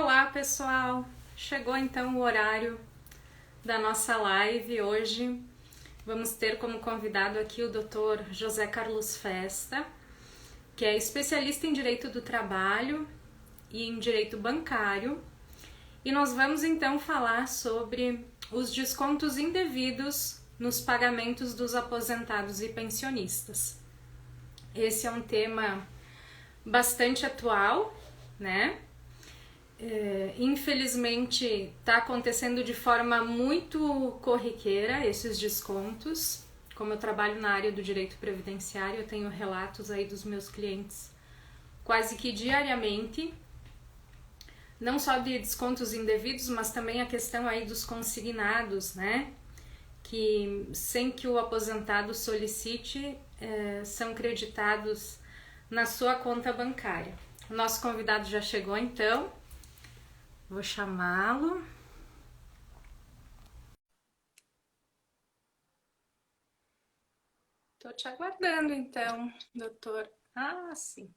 Olá, pessoal! Chegou então o horário da nossa live hoje. Vamos ter como convidado aqui o Dr. José Carlos Festa, que é especialista em Direito do Trabalho e em Direito Bancário. E nós vamos então falar sobre os descontos indevidos nos pagamentos dos aposentados e pensionistas. Esse é um tema bastante atual, né? Infelizmente está acontecendo de forma muito corriqueira esses descontos. Como eu trabalho na área do direito previdenciário, eu tenho relatos aí dos meus clientes quase que diariamente, não só de descontos indevidos, mas também a questão aí dos consignados, né? Que sem que o aposentado solicite, são creditados na sua conta bancária. O nosso convidado já chegou então. Vou chamá-lo. Estou te aguardando então, doutor. Ah, sim.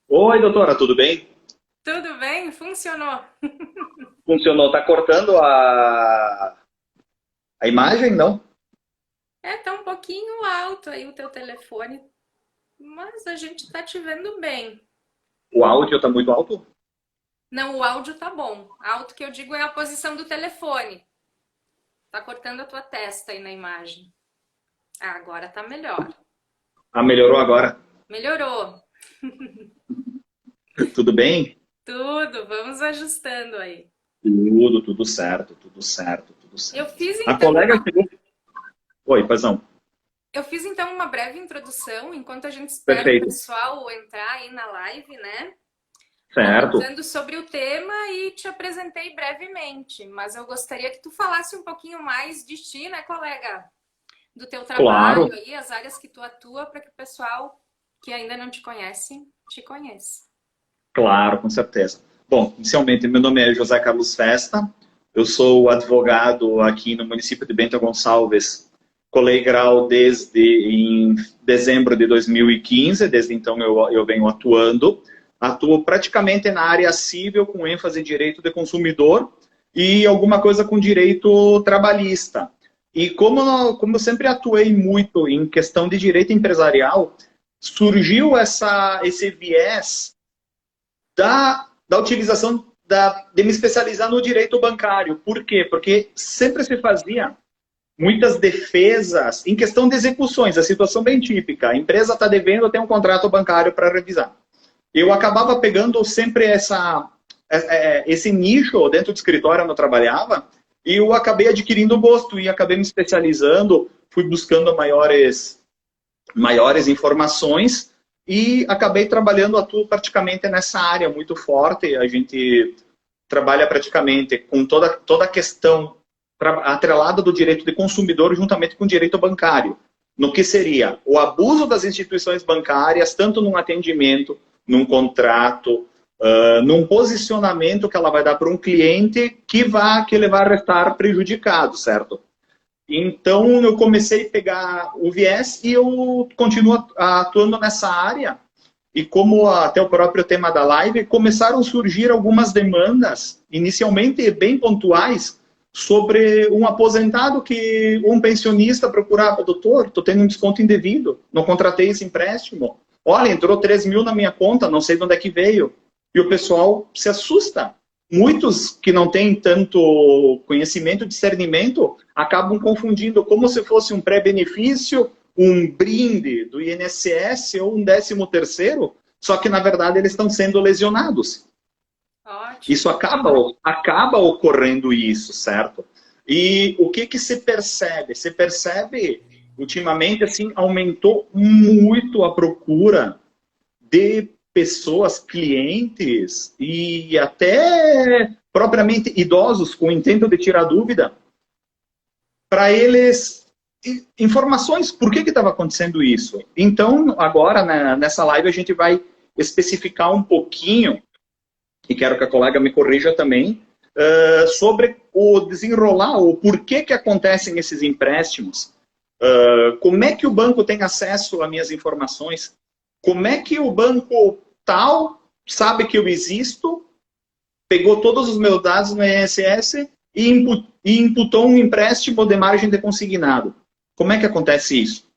Oi, doutora, tudo bem? Tudo bem? Funcionou. Funcionou. Tá cortando a imagem, não? Tá um pouquinho alto aí o teu telefone, mas a gente tá te vendo bem. O áudio tá muito alto? Não, o áudio tá bom. Alto que eu digo é a posição do telefone. Tá cortando a tua testa aí na imagem. Ah, agora tá melhor. Ah, melhorou agora. Melhorou. Tudo bem? Tudo, vamos ajustando aí. Tudo certo, tudo certo, tudo Eu certo. fiz A então colega uma chegou. Oi, Pazão. Eu fiz então uma breve introdução, enquanto a gente espera o Perfeito. pessoal entrar aí na live, né? Certo. Comentando sobre o tema e te apresentei brevemente, mas eu gostaria que tu falasse um pouquinho mais de ti, né, colega? Do teu trabalho Claro, aí, as áreas que tu atua, para que o pessoal que ainda não te conhece, te conheça. claro, com certeza. Bom, inicialmente, meu nome é José Carlos Festa. Eu sou advogado aqui no município de Bento Gonçalves. Colei grau desde em dezembro de 2015, desde então eu venho atuando. Atuo praticamente na área civil, com ênfase em direito de consumidor e alguma coisa com direito trabalhista. E como eu sempre atuei muito em questão de direito empresarial, surgiu esse viés da utilização de me especializar no direito bancário. Por quê? Porque sempre se fazia muitas defesas em questão de execuções, a situação bem típica. A empresa está devendo, tem um contrato bancário para revisar. Eu acabava pegando sempre esse nicho dentro do escritório onde eu trabalhava e eu acabei adquirindo gosto e acabei me especializando, fui buscando maiores informações e acabei trabalhando, atuo praticamente nessa área muito forte. A gente trabalha praticamente com toda a questão atrelada do direito de consumidor juntamente com o direito bancário, no que seria o abuso das instituições bancárias, tanto num atendimento, num contrato, num posicionamento que ela vai dar para um cliente que ele vai restar prejudicado, certo? Então, eu comecei a pegar o viés e eu continuo atuando nessa área. E como até o próprio tema da live, começaram a surgir algumas demandas, inicialmente bem pontuais, sobre um aposentado que um pensionista procurava: doutor, estou tendo um desconto indevido, não contratei esse empréstimo. Olha, entrou 3 mil na minha conta, não sei de onde é que veio. E o pessoal se assusta. Muitos que não têm tanto conhecimento, discernimento, acabam confundindo como se fosse um pré-benefício, um brinde do INSS ou um 13º, só que na verdade eles estão sendo lesionados. Ótimo. Isso acaba ocorrendo isso, certo? E o que se percebe? Se percebe, ultimamente, assim, aumentou muito a procura de pessoas, clientes e até propriamente idosos com intento de tirar dúvida para eles informações por que estava acontecendo isso. Então, agora, né, nessa live, a gente vai especificar um pouquinho, e quero que a colega me corrija também, sobre o desenrolar, o porquê que acontecem esses empréstimos, como é que o banco tem acesso às minhas informações, como é que o banco tal sabe que eu existo pegou todos os meus dados no INSS e imputou um empréstimo de margem de consignado. Como é que acontece isso?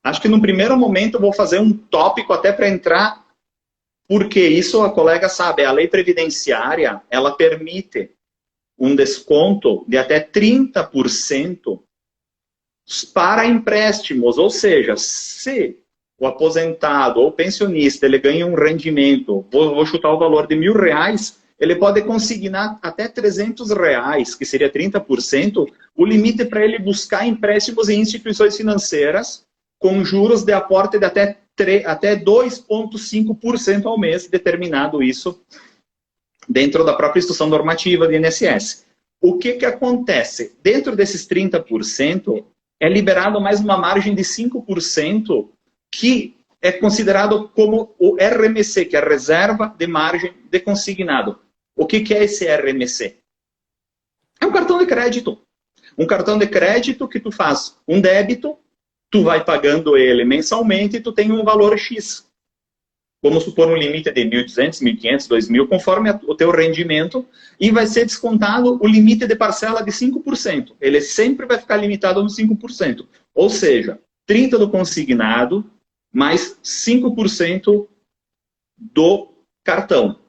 Acho que no primeiro momento eu vou fazer um tópico até para entrar, porque isso a colega sabe, a lei previdenciária, ela permite um desconto de até 30% para empréstimos, ou seja, se o aposentado ou pensionista ele ganha um rendimento, vou chutar o valor de R$1.000, ele pode consignar até R$300, que seria 30%, o limite para ele buscar empréstimos em instituições financeiras com juros de aporte de até 2,5% ao mês, determinado isso dentro da própria instrução normativa do INSS. O que acontece? Dentro desses 30%, é liberado mais uma margem de 5%, que é considerado como o RMC, que é a Reserva de Margem de Consignado. O que é esse RMC? É um cartão de crédito. Um cartão de crédito que tu faz um débito, tu vai pagando ele mensalmente e tu tem um valor X. Vamos supor um limite de 1.200, 1.500, 2.000, conforme o teu rendimento, e vai ser descontado o limite de parcela de 5%. Ele sempre vai ficar limitado no 5%. Ou seja, 30% do consignado, mais 5% do cartão.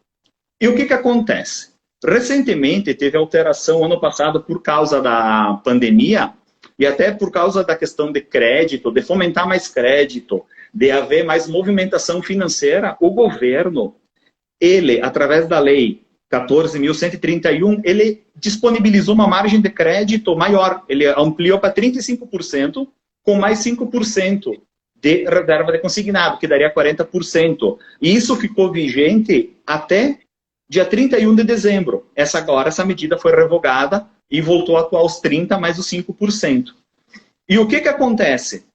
E o que acontece? Recentemente teve alteração, ano passado, por causa da pandemia, e até por causa da questão de crédito, de fomentar mais crédito, de haver mais movimentação financeira, o governo, ele, através da lei 14.131, ele disponibilizou uma margem de crédito maior. Ele ampliou para 35%, com mais 5% de reserva de consignado, que daria 40%. E isso ficou vigente até dia 31 de dezembro. Agora essa medida foi revogada e voltou a atuar os 30% mais os 5%. E o que acontece?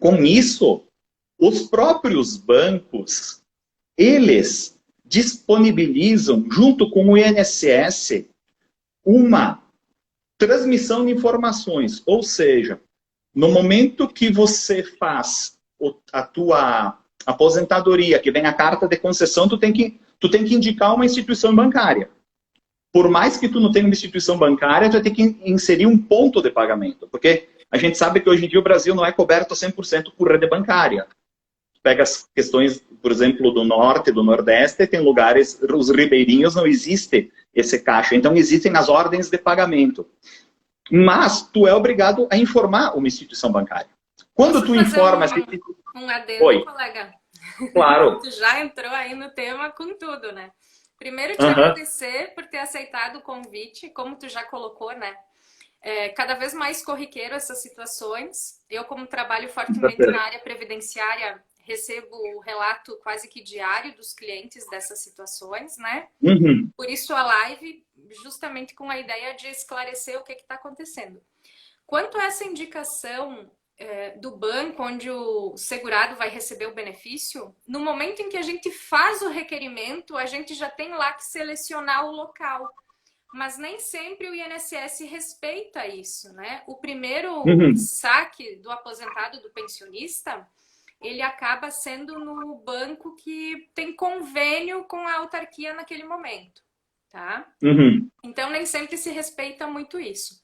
Com isso, os próprios bancos, eles disponibilizam, junto com o INSS, uma transmissão de informações. Ou seja, no momento que você faz a tua aposentadoria, que vem a carta de concessão, tu tem que indicar uma instituição bancária. Por mais que tu não tenha uma instituição bancária, tu vai ter que inserir um ponto de pagamento. Porque a gente sabe que hoje em dia o Brasil não é coberto 100% por rede bancária. Tu pega as questões, por exemplo, do norte, do nordeste, tem lugares, os ribeirinhos, não existe esse caixa. Então existem as ordens de pagamento. Mas tu é obrigado a informar uma instituição bancária. Quando tu informa... Um adendo, oi, colega. Claro. Tu já entrou aí no tema com tudo, né? Primeiro, te agradecer por ter aceitado o convite, como tu já colocou, né? Cada vez mais corriqueiro essas situações. Eu, como trabalho fortemente na área previdenciária, recebo o relato quase que diário dos clientes dessas situações, né? Por isso a live, justamente com a ideia de esclarecer o que está acontecendo. Quanto a essa indicação do banco, onde o segurado vai receber o benefício, no momento em que a gente faz o requerimento, a gente já tem lá que selecionar o local. Mas nem sempre o INSS respeita isso, né? O primeiro saque do aposentado, do pensionista, ele acaba sendo no banco que tem convênio com a autarquia naquele momento, tá? Então, nem sempre se respeita muito isso.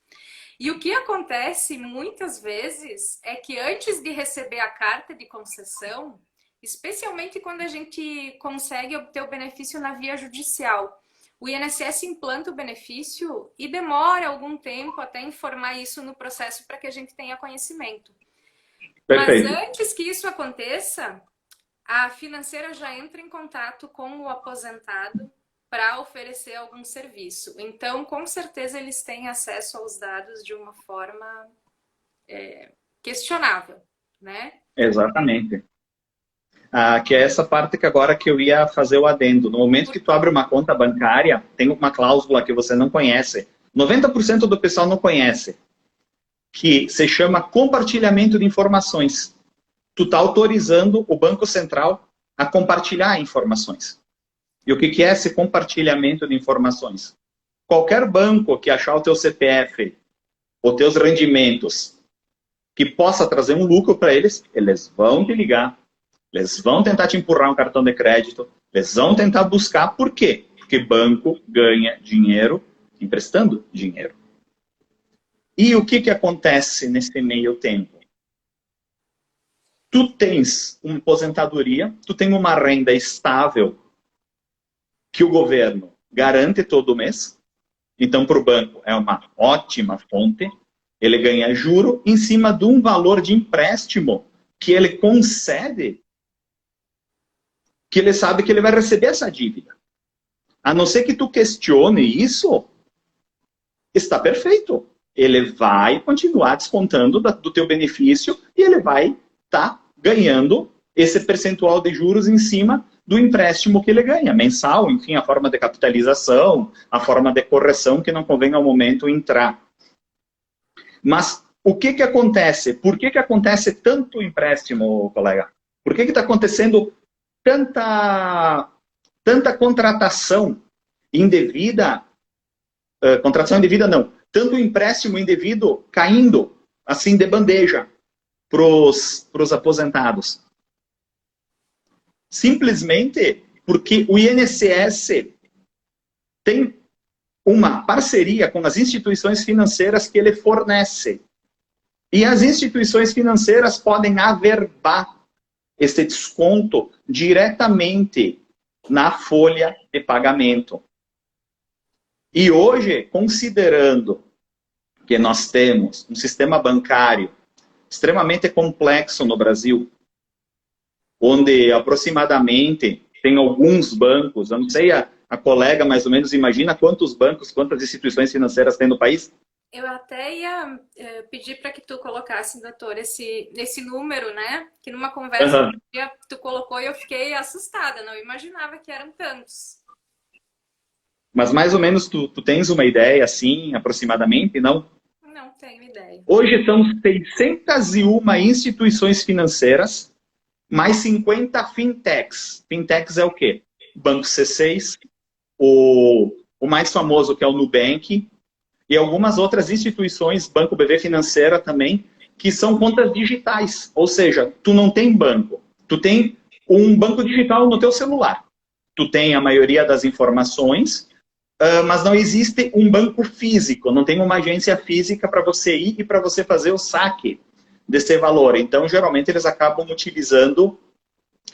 E o que acontece muitas vezes é que antes de receber a carta de concessão, especialmente quando a gente consegue obter o benefício na via judicial, o INSS implanta o benefício e demora algum tempo até informar isso no processo para que a gente tenha conhecimento. Perfeito. Mas antes que isso aconteça, a financeira já entra em contato com o aposentado para oferecer algum serviço. Então, com certeza, eles têm acesso aos dados de uma forma questionável, né? Exatamente. Que é essa parte que agora que eu ia fazer o adendo. No momento que tu abre uma conta bancária, tem uma cláusula que você não conhece. 90% do pessoal não conhece. Que se chama compartilhamento de informações. Tu está autorizando o Banco Central a compartilhar informações. E o que é esse compartilhamento de informações? Qualquer banco que achar o teu CPF, os teus rendimentos, que possa trazer um lucro para eles, eles vão te ligar. Eles vão tentar te empurrar um cartão de crédito. Eles vão tentar buscar. Por quê? Porque Porque banco ganha dinheiro emprestando dinheiro. E o que acontece nesse meio tempo? Tu tens uma aposentadoria, tu tem uma renda estável que o governo garante todo mês. Então, para o banco é uma ótima fonte. Ele ganha juro em cima de um valor de empréstimo que ele concede, que ele sabe que ele vai receber essa dívida. A não ser que tu questione isso, está perfeito. Ele vai continuar descontando do teu benefício e ele vai estar ganhando esse percentual de juros em cima do empréstimo que ele ganha, mensal, enfim, a forma de capitalização, a forma de correção que não convém ao momento entrar. Mas o que acontece? Por que acontece tanto empréstimo, colega? Por que está acontecendo tanta contratação indevida? Contratação indevida não. Tanto empréstimo indevido caindo, assim, de bandeja para os aposentados. Simplesmente porque o INSS tem uma parceria com as instituições financeiras que ele fornece. E as instituições financeiras podem averbar esse desconto diretamente na folha de pagamento. E hoje, considerando que nós temos um sistema bancário extremamente complexo no Brasil, onde aproximadamente tem alguns bancos, eu não sei a colega mais ou menos imagina quantos bancos, quantas instituições financeiras tem no país? Eu até ia pedir para que tu colocasse, doutor, esse número, né? Que numa conversa que tu colocou e eu fiquei assustada, não imaginava que eram tantos. Mas mais ou menos tu tens uma ideia assim, aproximadamente, não? Não tenho ideia. Hoje são 601 instituições financeiras, mais 50 fintechs. Fintechs é o quê? Banco C6, o mais famoso que é o Nubank, e algumas outras instituições, Banco BV Financeira também, que são contas digitais. Ou seja, tu não tem banco, tu tem um banco digital no teu celular. Tu tem a maioria das informações, mas não existe um banco físico, não tem uma agência física para você ir e para você fazer o saque desse valor. Então, geralmente, eles acabam utilizando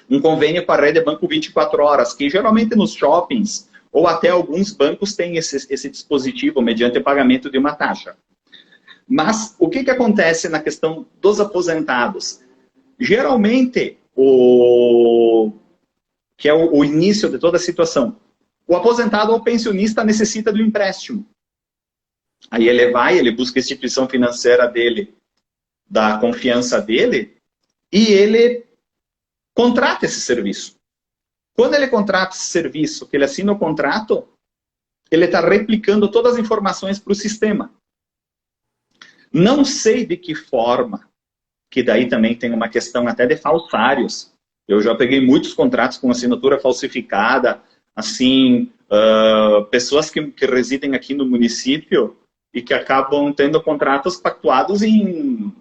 um convênio com a rede Banco 24 horas, que geralmente nos shoppings ou até alguns bancos têm esse dispositivo mediante pagamento de uma taxa. Mas o que acontece na questão dos aposentados? Geralmente, que é o início de toda a situação, o aposentado ou pensionista necessita de um empréstimo. Aí ele busca a instituição financeira dele, da confiança dele, e ele contrata esse serviço. Quando ele contrata esse serviço, que ele assina o contrato, ele está replicando todas as informações para o sistema. Não sei de que forma, que daí também tem uma questão até de falsários. Eu já peguei muitos contratos com assinatura falsificada, assim, pessoas que residem aqui no município e que acabam tendo contratos pactuados em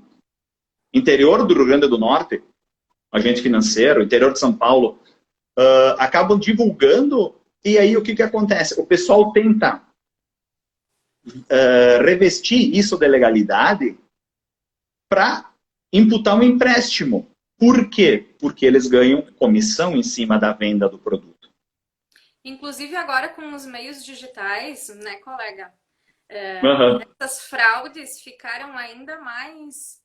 interior do Rio Grande do Norte, agente financeiro, interior de São Paulo, acabam divulgando e aí o que acontece? O pessoal tenta revestir isso de legalidade para imputar um empréstimo. Por quê? Porque eles ganham comissão em cima da venda do produto. Inclusive agora com os meios digitais, né, colega? Essas fraudes ficaram ainda mais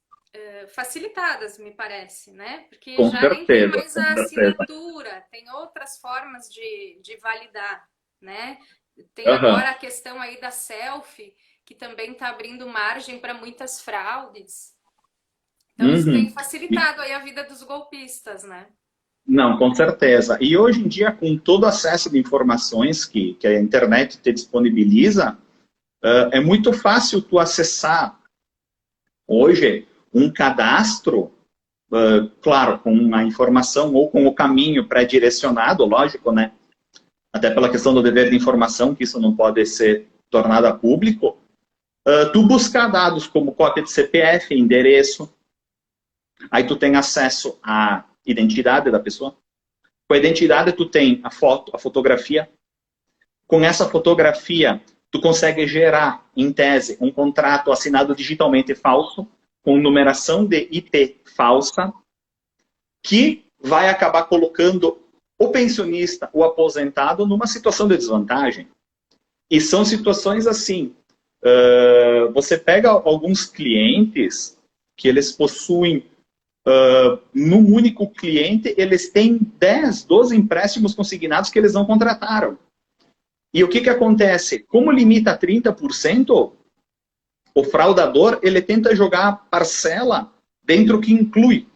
facilitadas, me parece, né? Porque com já certeza, nem tem mais a assinatura, tem outras formas de validar, né? Tem agora a questão aí da selfie, que também está abrindo margem para muitas fraudes. Então isso tem facilitado aí a vida dos golpistas, né? Não, com certeza. E hoje em dia, com todo o acesso de informações que a internet te disponibiliza, é muito fácil tu acessar hoje um cadastro, claro, com uma informação ou com o caminho pré-direcionado, lógico, né? Até pela questão do dever de informação, que isso não pode ser tornado a público. Tu buscar dados como cópia de CPF, endereço, aí tu tem acesso à identidade da pessoa. Com a identidade tu tem a foto, a fotografia. Com essa fotografia, tu consegue gerar, em tese, um contrato assinado digitalmente falso, com numeração de IP falsa, que vai acabar colocando o pensionista, o aposentado, numa situação de desvantagem. E são situações assim. Você pega alguns clientes que eles possuem, num único cliente, eles têm 10, 12 empréstimos consignados que eles não contrataram. E o que acontece? Como limita 30%, o fraudador ele tenta jogar a parcela dentro que inclui.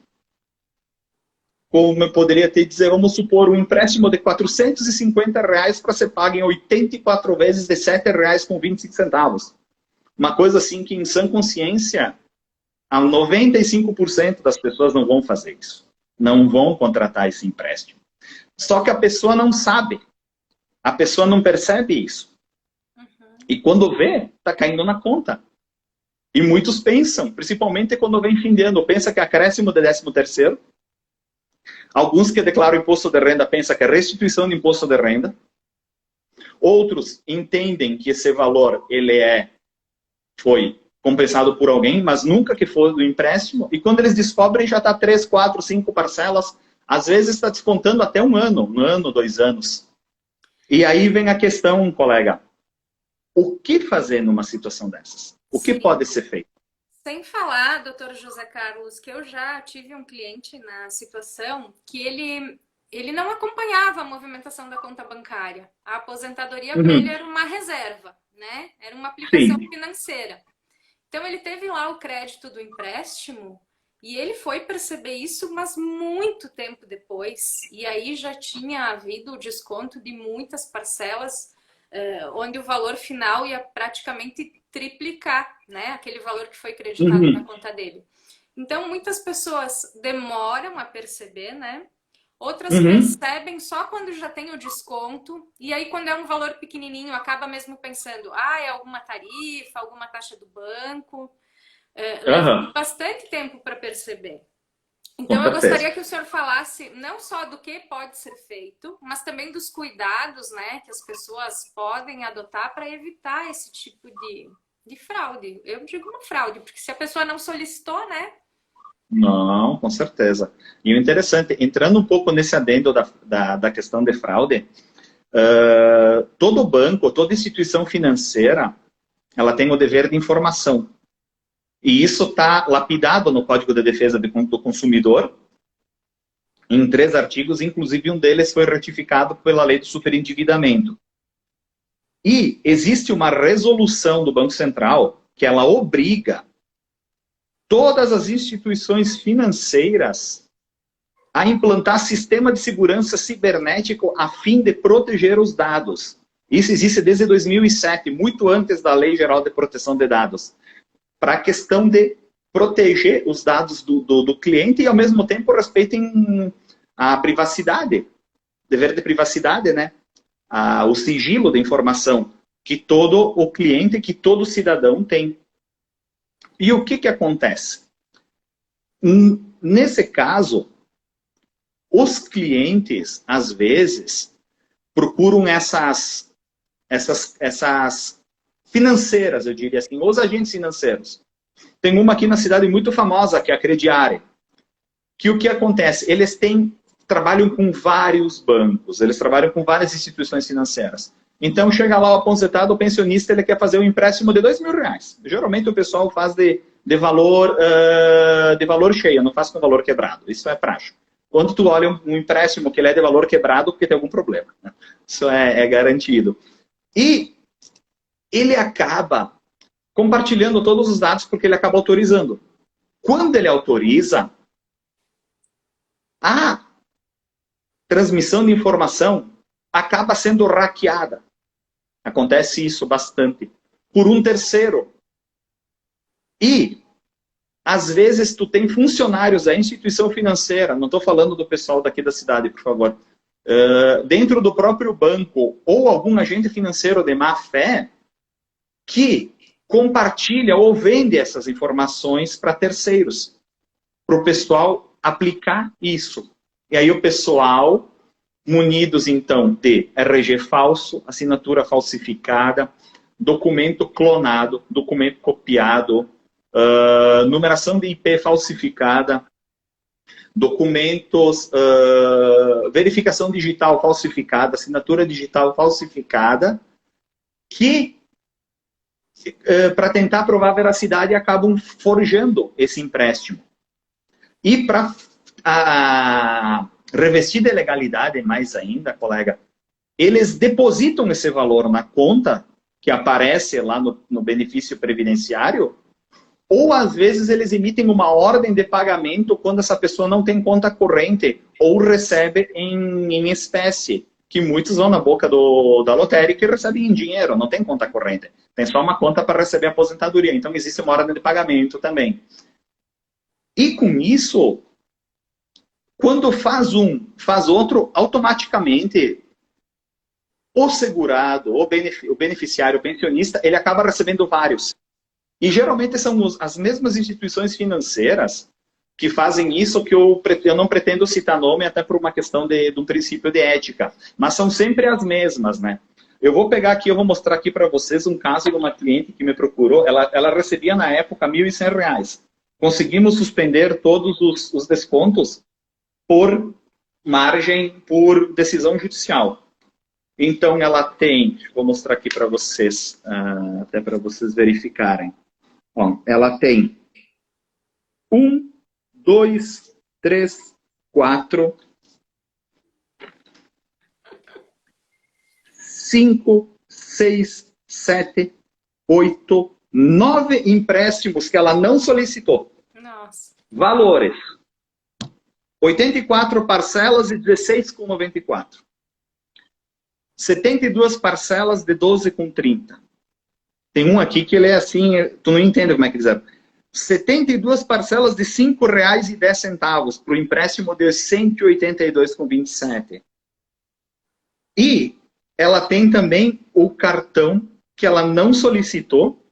Como eu poderia te dizer, vamos supor, um empréstimo de R$450 para ser pago em 84 vezes de R$7,25. Uma coisa assim que, em sã consciência, a 95% das pessoas não vão fazer isso. Não vão contratar esse empréstimo. Só que a pessoa não sabe. A pessoa não percebe isso. E quando vê, está caindo na conta. E muitos pensam, principalmente quando vem fim de ano, pensa que é acréscimo de 13º. Alguns que declaram imposto de renda pensam que é restituição de imposto de renda. Outros entendem que esse valor foi compensado por alguém, mas nunca que foi do empréstimo. E quando eles descobrem, já está 3, 4, 5 parcelas. Às vezes está descontando até um ano, 2 anos. E aí vem a questão, colega. O que fazer numa situação dessas? O que pode ser feito? Sem falar, doutor José Carlos, que eu já tive um cliente na situação que ele não acompanhava a movimentação da conta bancária. A aposentadoria para ele era uma reserva, né? Era uma aplicação financeira. Então ele teve lá o crédito do empréstimo e ele foi perceber isso, mas muito tempo depois. E aí já tinha havido o desconto de muitas parcelas, onde o valor final ia praticamente triplicar, né? Aquele valor que foi creditado na conta dele. Então, muitas pessoas demoram a perceber, né? Outras percebem só quando já tem o desconto. E aí, quando é um valor pequenininho, acaba mesmo pensando, é alguma tarifa, alguma taxa do banco. Leva bastante tempo para perceber. Então, eu gostaria que o senhor falasse não só do que pode ser feito, mas também dos cuidados, né, que as pessoas podem adotar para evitar esse tipo de fraude. Eu digo uma fraude, porque se a pessoa não solicitou, né? Não, com certeza. E o interessante, entrando um pouco nesse adendo da questão de fraude, todo banco, toda instituição financeira, ela tem o dever de informação. E isso está lapidado no Código de Defesa do Consumidor, em 3 artigos, inclusive um deles foi ratificado pela lei do superendividamento. E existe uma resolução do Banco Central que ela obriga todas as instituições financeiras a implantar sistema de segurança cibernético a fim de proteger os dados. Isso existe desde 2007, muito antes da Lei Geral de Proteção de Dados, para a questão de proteger os dados do cliente e, ao mesmo tempo, respeitem a privacidade, dever de privacidade, né? O sigilo da informação que todo o cliente, que todo cidadão tem. E o que acontece? Nesse caso, os clientes, às vezes, procuram essas financeiras, eu diria assim, os agentes financeiros. Tem uma aqui na cidade muito famosa, que é a Crediare, que o que acontece? Eles trabalham com vários bancos, eles trabalham com várias instituições financeiras. Então, chega lá o aposentado, o pensionista, ele quer fazer um empréstimo de R$2.000. Geralmente o pessoal faz de valor cheio, não faz com valor quebrado. Isso é praxe. Quando tu olha um empréstimo que ele é de valor quebrado, porque tem algum problema, né? Isso é garantido. E ele acaba compartilhando todos os dados porque ele acaba autorizando. Quando ele autoriza, a transmissão de informação acaba sendo hackeada. Acontece isso bastante. Por um terceiro. E, às vezes, tu tem funcionários da instituição financeira, não estou falando do pessoal daqui da cidade, por favor, dentro do próprio banco ou algum agente financeiro de má fé, que compartilha ou vende essas informações para terceiros, para o pessoal aplicar isso. E aí o pessoal munidos, então, de RG falso, assinatura falsificada, documento clonado, documento copiado, numeração de IP falsificada, documentos, verificação digital falsificada, assinatura digital falsificada, que, para tentar provar a veracidade, acabam forjando esse empréstimo. E para revestir de legalidade mais ainda, colega, eles depositam esse valor na conta que aparece lá no benefício previdenciário, ou às vezes eles emitem uma ordem de pagamento quando essa pessoa não tem conta corrente ou recebe em espécie, que muitos vão na boca da lotérica e recebem em dinheiro, não tem conta corrente. Tem só uma conta para receber a aposentadoria, então existe uma ordem de pagamento também. E com isso, quando faz um, faz outro, automaticamente o segurado, o beneficiário, o pensionista, ele acaba recebendo vários. E geralmente são as mesmas instituições financeiras que fazem isso, que eu não pretendo citar nome, até por uma questão de um princípio de ética. Mas são sempre as mesmas, né? Eu vou pegar aqui, eu vou mostrar aqui para vocês um caso de uma cliente que me procurou. Ela recebia na época R$1.100. Conseguimos suspender todos os descontos por margem, por decisão judicial. Então ela tem, vou mostrar aqui para vocês, até para vocês verificarem. Bom, ela tem 1, 2, 3, 4, 5, 6, 7, 8, 9 empréstimos que ela não solicitou. Nossa. Valores: 84 parcelas de 16,94. 72 parcelas de 12,30. Tem um aqui que ele é assim, tu não entende como é que eles eram. 72 parcelas de R$5,10 para o empréstimo de 182,27. E ela tem também o cartão que ela não solicitou,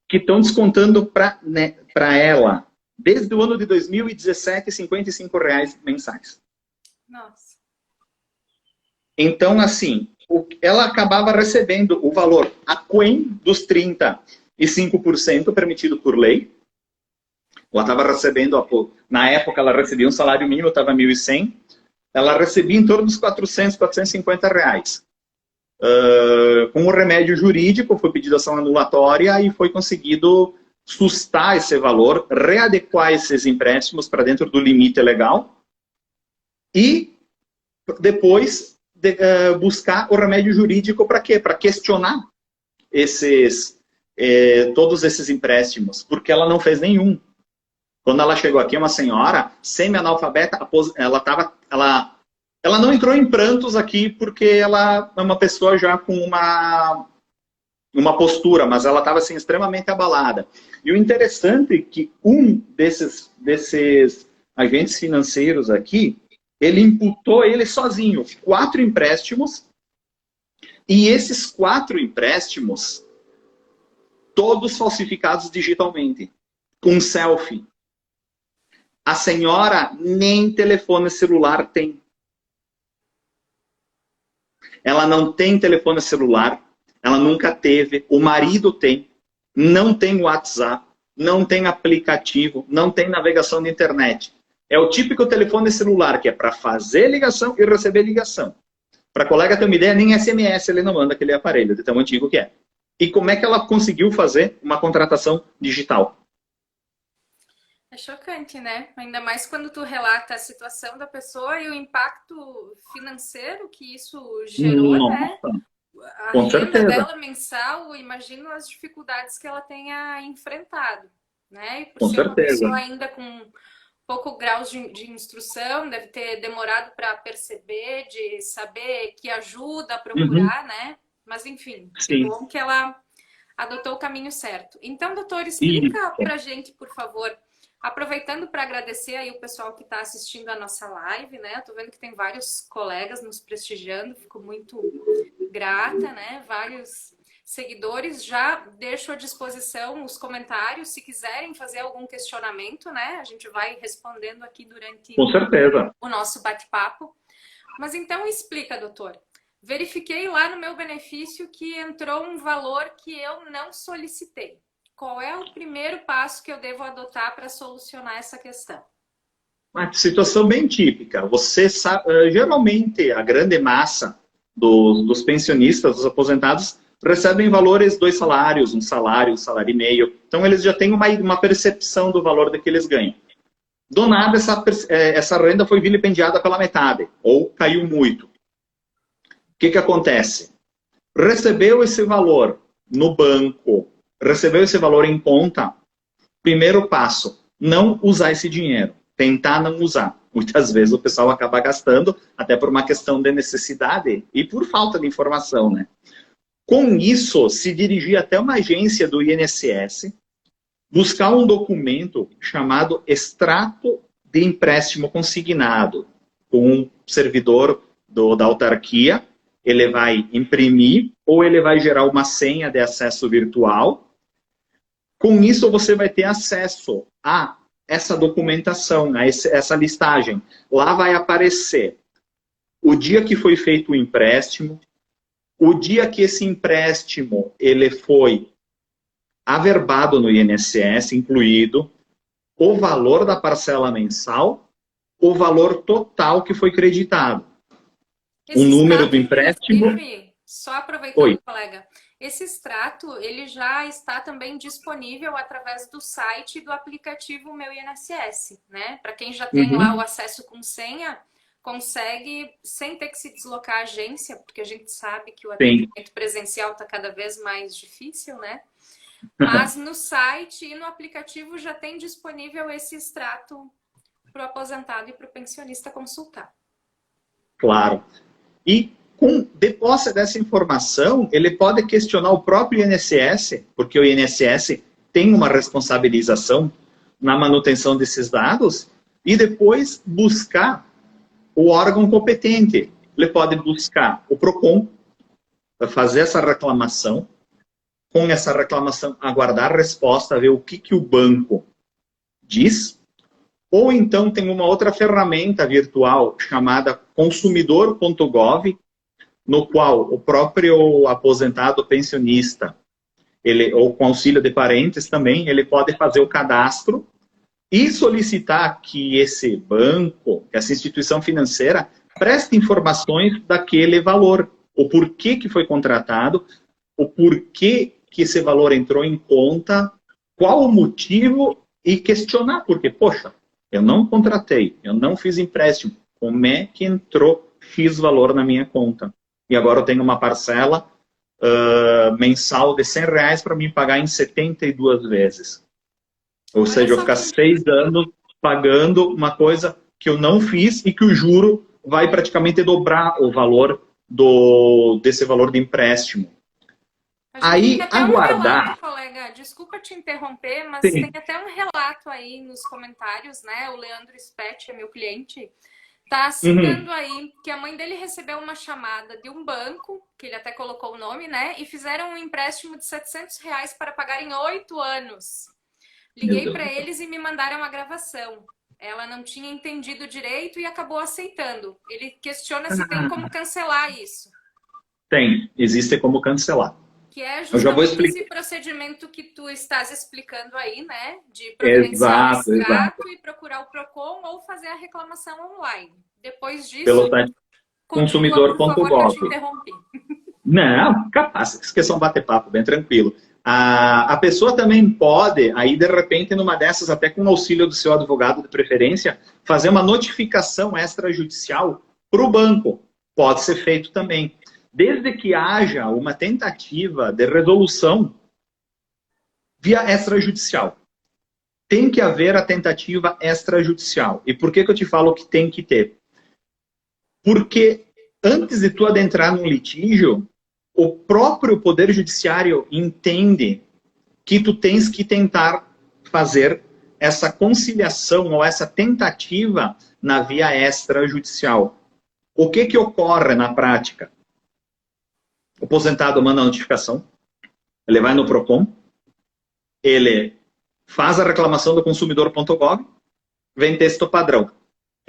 que estão descontando para ela, desde o ano de 2017, R$55 mensais. Nossa. Então, assim, ela acabava recebendo o valor aquém dos 35% permitido por lei. Ela estava recebendo, na época ela recebia um salário mínimo, estava 1.100. Ela recebia em torno dos 400, R$450. Com o remédio jurídico, foi pedida ação anulatória e foi conseguido sustar esse valor, readequar esses empréstimos para dentro do limite legal e depois buscar o remédio jurídico para quê? Para questionar todos esses empréstimos, porque ela não fez nenhum. Quando ela chegou aqui, uma senhora semi-analfabeta, ela não entrou em prantos aqui porque ela é uma pessoa já com uma postura, mas ela estava assim, extremamente abalada. E o interessante é que um desses agentes financeiros aqui, ele imputou ele sozinho 4 empréstimos, e esses 4 empréstimos, todos falsificados digitalmente, com selfie. A senhora nem telefone celular tem. Ela não tem telefone celular, ela nunca teve, o marido tem, não tem WhatsApp, não tem aplicativo, não tem navegação de internet. É o típico telefone celular que é para fazer ligação e receber ligação. Para a colega ter uma ideia, nem SMS ele não manda aquele aparelho, de tão antigo que é. E como é que ela conseguiu fazer uma contratação digital? É chocante, né? Ainda mais quando tu relata a situação da pessoa e o impacto financeiro que isso gerou, Nossa, né? A com renda certeza. dela mensal, imagino as dificuldades que ela tenha enfrentado, né? E por Com ser uma certeza. pessoa ainda com pouco grau de instrução, deve ter demorado para perceber, de saber que ajuda a procurar, né? Mas enfim, que Sim. bom que ela adotou o caminho certo. Então, doutor, Isso. explica pra gente, por favor, aproveitando para agradecer aí o pessoal que está assistindo a nossa live, né? Eu tô vendo que tem vários colegas nos prestigiando, fico muito grata, né? Vários seguidores. Já deixo à disposição os comentários, se quiserem fazer algum questionamento, né? A gente vai respondendo aqui durante Com certeza. o nosso bate-papo. Mas então explica, doutor. Verifiquei lá no meu benefício que entrou um valor que eu não solicitei. Qual é o primeiro passo que eu devo adotar para solucionar essa questão? Uma situação bem típica. Você sabe, geralmente, a grande massa dos pensionistas, dos aposentados, recebem valores, 2 salários, um salário e meio. Então, eles já têm uma percepção do valor que eles ganham. Do nada, essa renda foi vilipendiada pela metade, ou caiu muito. O que acontece? Recebeu esse valor no banco, recebeu esse valor em conta, primeiro passo, não usar esse dinheiro. Tentar não usar. Muitas vezes o pessoal acaba gastando, até por uma questão de necessidade e por falta de informação, né? Com isso, se dirigir até uma agência do INSS, buscar um documento chamado extrato de empréstimo consignado, com um servidor da autarquia, ele vai imprimir ou ele vai gerar uma senha de acesso virtual. Com isso, você vai ter acesso a essa documentação, essa listagem. Lá vai aparecer o dia que foi feito o empréstimo, o dia que esse empréstimo ele foi averbado no INSS, incluído o valor da parcela mensal, o valor total que foi creditado. O número do empréstimo... Só aproveitando, colega, esse extrato ele já está também disponível através do site e do aplicativo Meu INSS, né? Para quem já tem lá o acesso com senha, consegue, sem ter que se deslocar à agência, porque a gente sabe que o atendimento presencial está cada vez mais difícil, né? Mas no site e no aplicativo já tem disponível esse extrato para o aposentado e para o pensionista consultar. Claro. E de posse dessa informação, ele pode questionar o próprio INSS, porque o INSS tem uma responsabilização na manutenção desses dados, e depois buscar o órgão competente. Ele pode buscar o PROCON, para fazer essa reclamação, com essa reclamação aguardar a resposta, ver o que o banco diz, ou então tem uma outra ferramenta virtual chamada consumidor.gov, no qual o próprio aposentado pensionista, ou com auxílio de parentes também, ele pode fazer o cadastro e solicitar que esse banco, que essa instituição financeira, preste informações daquele valor, o porquê que foi contratado, o porquê que esse valor entrou em conta, qual o motivo, e questionar, porque, poxa, eu não contratei, eu não fiz empréstimo, como é que entrou X valor na minha conta? E agora eu tenho uma parcela mensal de R$100 para mim pagar em 72 vezes. Ou seja, eu ficar 6 anos pagando uma coisa que eu não fiz e que o juro vai praticamente dobrar o valor desse valor de empréstimo. Aí, aguardar... relato, colega, desculpa te interromper, mas Sim. tem até um relato aí nos comentários, né? O Leandro Spetti é meu cliente. Tá citando aí que a mãe dele recebeu uma chamada de um banco, que ele até colocou o nome, né? E fizeram um empréstimo de R$700 para pagar em 8 anos. Liguei para eles e me mandaram a gravação. Ela não tinha entendido direito e acabou aceitando. Ele questiona se tem como cancelar isso. Tem, existe como cancelar. Que é justamente esse procedimento que tu estás explicando aí, né? De providenciar o extrato e procurar o PROCON ou fazer a reclamação online. Depois disso, pelo site consumidor.gov. Não, capaz, esqueçam bater papo, bem tranquilo. A pessoa também pode, aí de repente, numa dessas, até com o auxílio do seu advogado de preferência, fazer uma notificação extrajudicial para o banco. Pode ser feito também. Desde que haja uma tentativa de resolução via extrajudicial. Tem que haver a tentativa extrajudicial. E por que eu te falo que tem que ter? Porque antes de tu adentrar num litígio, o próprio Poder Judiciário entende que tu tens que tentar fazer essa conciliação ou essa tentativa na via extrajudicial. O que ocorre na prática? O aposentado manda a notificação, ele vai no PROCON, ele faz a reclamação do consumidor.gov, vem texto padrão.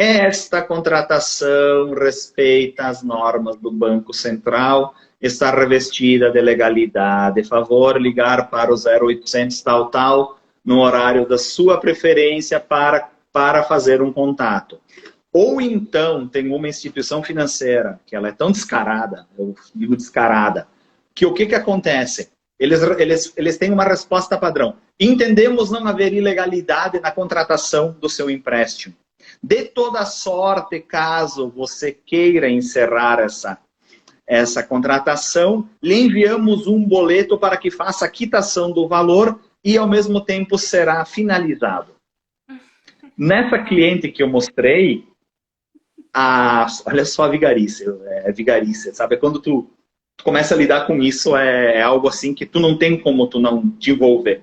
esta contratação respeita as normas do Banco Central, está revestida de legalidade. Favor ligar para o 0800 tal, tal, no horário da sua preferência para fazer um contato. Ou então tem uma instituição financeira, que ela é tão descarada, eu digo descarada, que o que acontece? Eles têm uma resposta padrão. Entendemos não haver ilegalidade na contratação do seu empréstimo. De toda sorte, caso você queira encerrar essa contratação, lhe enviamos um boleto para que faça a quitação do valor e, ao mesmo tempo, será finalizado. Nessa cliente que eu mostrei, olha só a vigarice, vigarice, sabe? Quando tu começa a lidar com isso, é algo assim que tu não tem como tu não te envolver.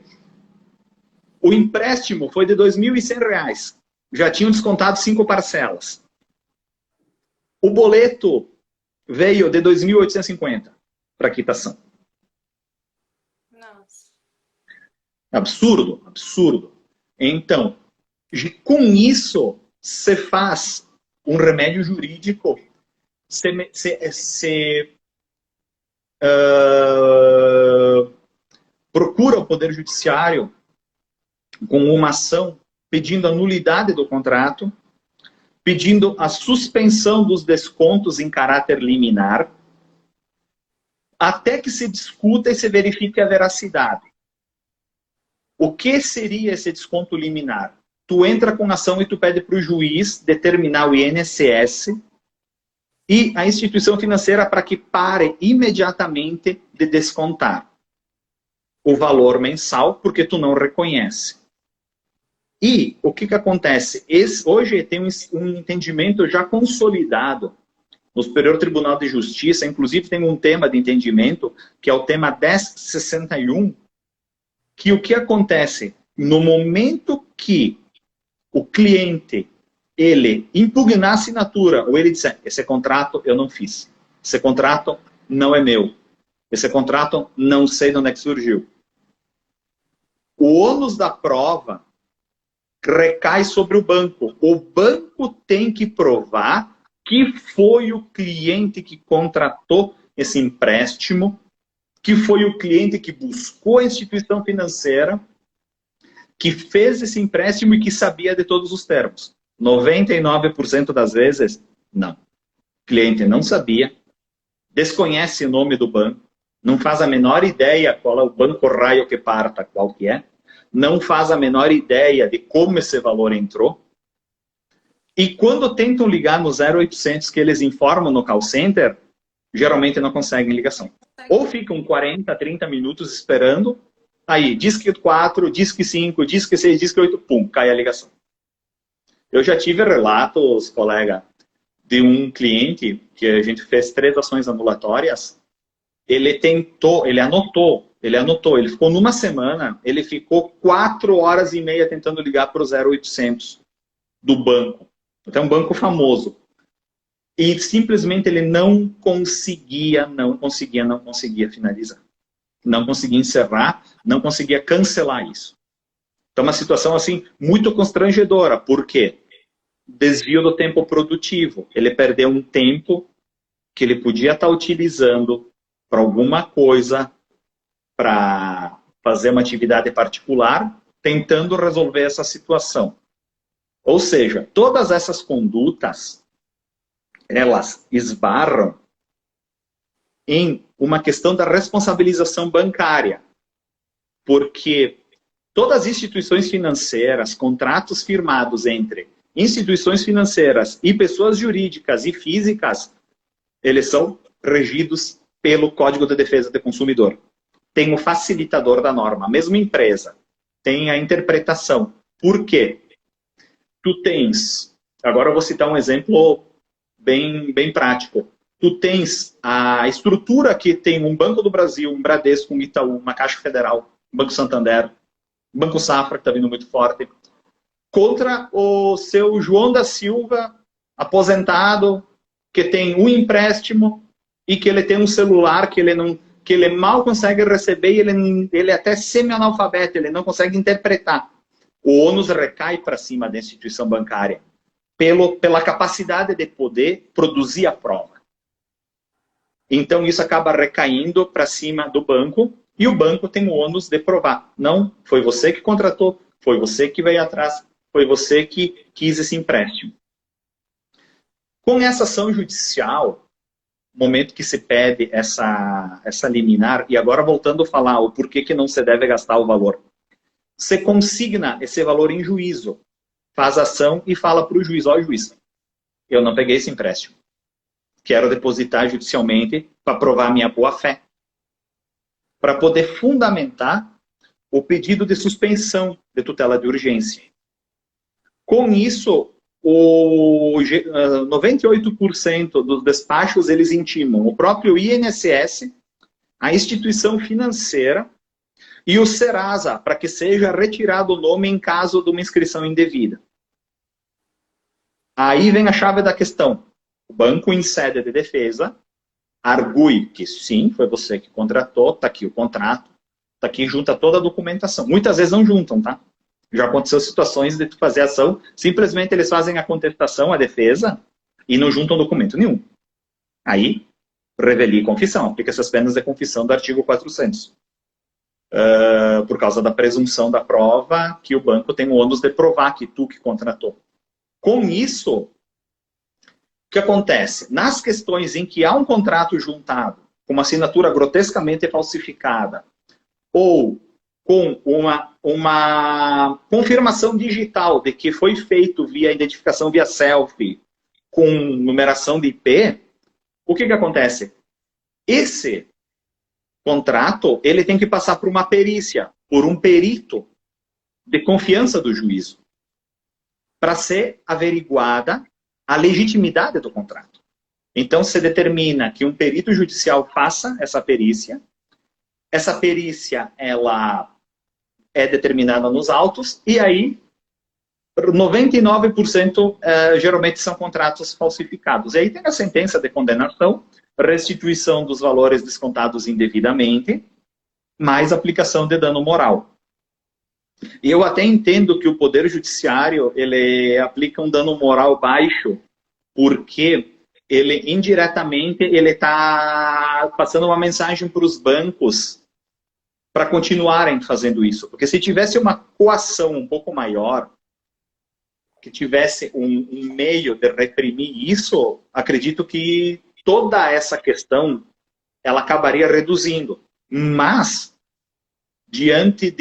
O empréstimo foi de R$ 2.100. Já tinham descontado 5 parcelas. O boleto veio de 2.850 para quitação. Nossa. Absurdo, absurdo. Então, com isso, você faz um remédio jurídico, procura o Poder Judiciário com uma ação pedindo a nulidade do contrato, pedindo a suspensão dos descontos em caráter liminar, até que se discuta e se verifique a veracidade. O que seria esse desconto liminar? Tu entra com ação e tu pede para o juiz determinar o INSS e a instituição financeira para que pare imediatamente de descontar o valor mensal, porque tu não reconhece. E o que acontece? Hoje tem um entendimento já consolidado no Superior Tribunal de Justiça, inclusive tem um tema de entendimento, que é o tema 1061, que o que acontece? No momento que o cliente, ele impugnar a assinatura, ou ele disser, esse contrato eu não fiz, esse contrato não é meu, esse contrato não sei de onde é que surgiu. O ônus da prova recai sobre o banco. O banco tem que provar que foi o cliente que contratou esse empréstimo, que foi o cliente que buscou a instituição financeira, que fez esse empréstimo e que sabia de todos os termos. 99% das vezes, não. O cliente não sabia, desconhece o nome do banco, não faz a menor ideia qual é o banco raio que parta, qual que é, não faz a menor ideia de como esse valor entrou. E quando tentam ligar no 0800 que eles informam no call center, geralmente não conseguem ligação. Ou ficam 40, 30 minutos esperando, aí, disque 4, disque 5, disque 6, disque 8, pum, cai a ligação. Eu já tive relatos, colega, de um cliente que a gente fez 3 ações anulatórias, ele anotou, ele ficou numa semana, ele ficou 4h30 tentando ligar para o 0800 do banco, até um banco famoso. E simplesmente ele não conseguia finalizar. Não conseguia encerrar, não conseguia cancelar isso. Então, uma situação assim muito constrangedora. Por quê? Desvio do tempo produtivo. Ele perdeu um tempo que ele podia estar utilizando para alguma coisa, para fazer uma atividade particular, tentando resolver essa situação. Ou seja, todas essas condutas, elas esbarram em uma questão da responsabilização bancária. Porque todas as instituições financeiras, contratos firmados entre instituições financeiras e pessoas jurídicas e físicas, eles são regidos pelo Código de Defesa do Consumidor. Tem o facilitador da norma, a mesma empresa, tem a interpretação. Por quê? Tu tens, agora eu vou citar um exemplo bem prático. Tu tens a estrutura que tem um Banco do Brasil, um Bradesco, um Itaú, uma Caixa Federal, um Banco Santander, um Banco Safra, que está vindo muito forte, contra o seu João da Silva, aposentado, que tem um empréstimo e que ele tem um celular que ele mal consegue receber e ele é até semi-analfabeto, ele não consegue interpretar. O ônus recai para cima da instituição bancária. pela capacidade de poder produzir a prova. Então, isso acaba recaindo para cima do banco, e o banco tem o ônus de provar. Não, foi você que contratou, foi você que veio atrás, foi você que quis esse empréstimo. Com essa ação judicial, no momento que se pede essa liminar, e agora voltando a falar o porquê que não se deve gastar o valor, você consigna esse valor em juízo, faz ação e fala para o juiz, ó juiz, eu não peguei esse empréstimo, quero depositar judicialmente para provar a minha boa-fé, para poder fundamentar o pedido de suspensão de tutela de urgência. Com isso, 98% dos despachos eles intimam o próprio INSS, a instituição financeira e o Serasa, para que seja retirado o nome em caso de uma inscrição indevida. Aí vem a chave da questão. O banco, em sede de defesa, argue que sim, foi você que contratou, está aqui o contrato, está aqui, junta toda a documentação. Muitas vezes não juntam, tá? Já aconteceu situações de tu fazer ação, simplesmente eles fazem a contestação, a defesa, e não juntam documento nenhum. Aí, revelia e confissão. Aplica-se as penas de confissão do artigo 400. Por causa da presunção da prova, que o banco tem o ônus de provar que tu que contratou. Com isso, o que acontece? Nas questões em que há um contrato juntado, com uma assinatura grotescamente falsificada, ou com uma confirmação digital de que foi feito via identificação via selfie, com numeração de IP, o que acontece? Esse contrato, ele tem que passar por uma perícia, por um perito de confiança do juízo, para ser averiguada a legitimidade do contrato. Então, se determina que um perito judicial faça essa perícia, ela é determinada nos autos, e aí 99% geralmente são contratos falsificados. E aí tem a sentença de condenação, restituição dos valores descontados indevidamente, mais aplicação de dano moral. E eu até entendo que o Poder Judiciário ele aplica um dano moral baixo, porque ele indiretamente ele está passando uma mensagem para os bancos para continuarem fazendo isso. Porque se tivesse uma coação um pouco maior, que tivesse um meio de reprimir isso, acredito que toda essa questão ela acabaria reduzindo. Mas, diante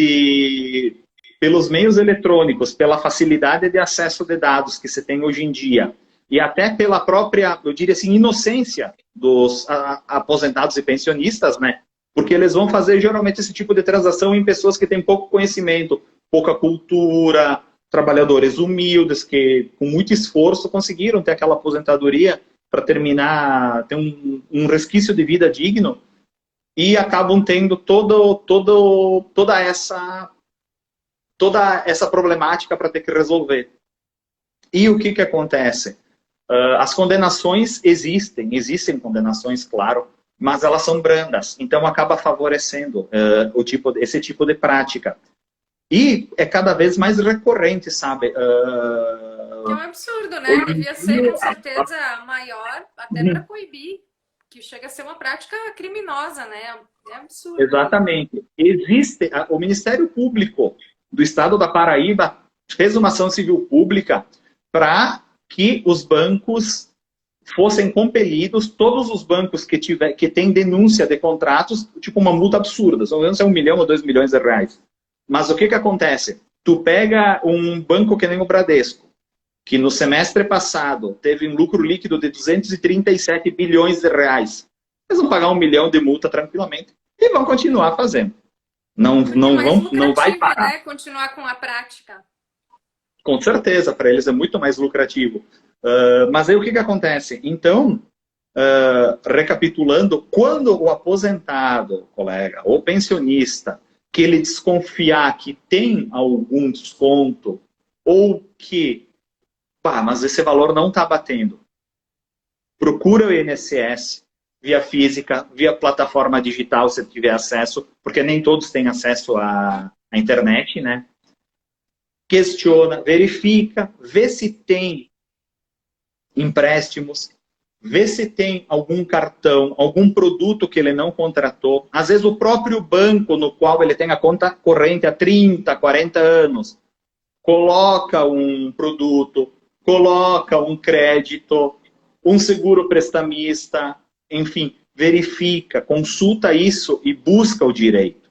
pelos meios eletrônicos, pela facilidade de acesso de dados que se tem hoje em dia, e até pela própria, eu diria assim, inocência dos aposentados e pensionistas, né? Porque eles vão fazer geralmente esse tipo de transação em pessoas que têm pouco conhecimento, pouca cultura, trabalhadores humildes que com muito esforço conseguiram ter aquela aposentadoria para terminar, ter um resquício de vida digno, e acabam tendo toda essa problemática para ter que resolver. E o que acontece? As condenações existem condenações, claro, mas elas são brandas, então acaba favorecendo esse tipo de prática. E é cada vez mais recorrente, sabe? É um absurdo, né? Devia ser, com certeza, maior, até para coibir, que chega a ser uma prática criminosa, né? É absurdo. Exatamente. O Ministério Público do Estado da Paraíba fez uma ação civil pública para que os bancos fossem compelidos, todos os bancos que têm denúncia de contratos, tipo uma multa absurda, só não sei, 1 milhão ou 2 milhões de reais. Mas o que acontece? Tu pega um banco que nem o Bradesco, que no semestre passado teve um lucro líquido de 237 bilhões de reais. Eles vão pagar 1 milhão de multa tranquilamente e vão continuar fazendo. Não vai parar. Né? Continuar com a prática. Com certeza, para eles é muito mais lucrativo. Mas aí o que acontece? Então, recapitulando, quando o aposentado, colega, ou pensionista, que ele desconfiar que tem algum desconto, ou que, mas esse valor não está batendo, procura o INSS, via física, via plataforma digital, se tiver acesso, porque nem todos têm acesso à internet, né? Questiona, verifica, vê se tem empréstimos, vê se tem algum cartão, algum produto que ele não contratou. Às vezes o próprio banco no qual ele tem a conta corrente há 30, 40 anos, coloca um produto, coloca um crédito, um seguro prestamista, enfim, verifica, consulta isso e busca o direito.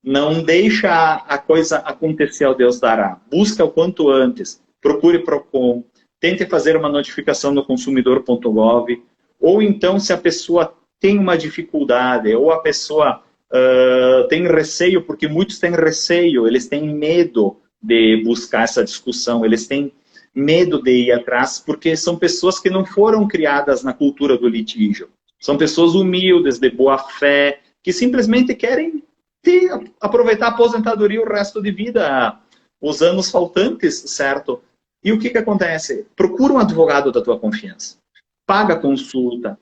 Não deixa a coisa acontecer ao Deus dará. Busca o quanto antes. Procure Procon. Tente fazer uma notificação no consumidor.gov. Ou então, se a pessoa tem uma dificuldade, ou a pessoa tem receio, porque muitos têm receio, eles têm medo de buscar essa discussão, eles têm medo de ir atrás, porque são pessoas que não foram criadas na cultura do litígio. São pessoas humildes, de boa fé, que simplesmente querem aproveitar a aposentadoria o resto de vida, os anos faltantes, certo? E o que acontece? Procura um advogado da tua confiança. Paga a consulta,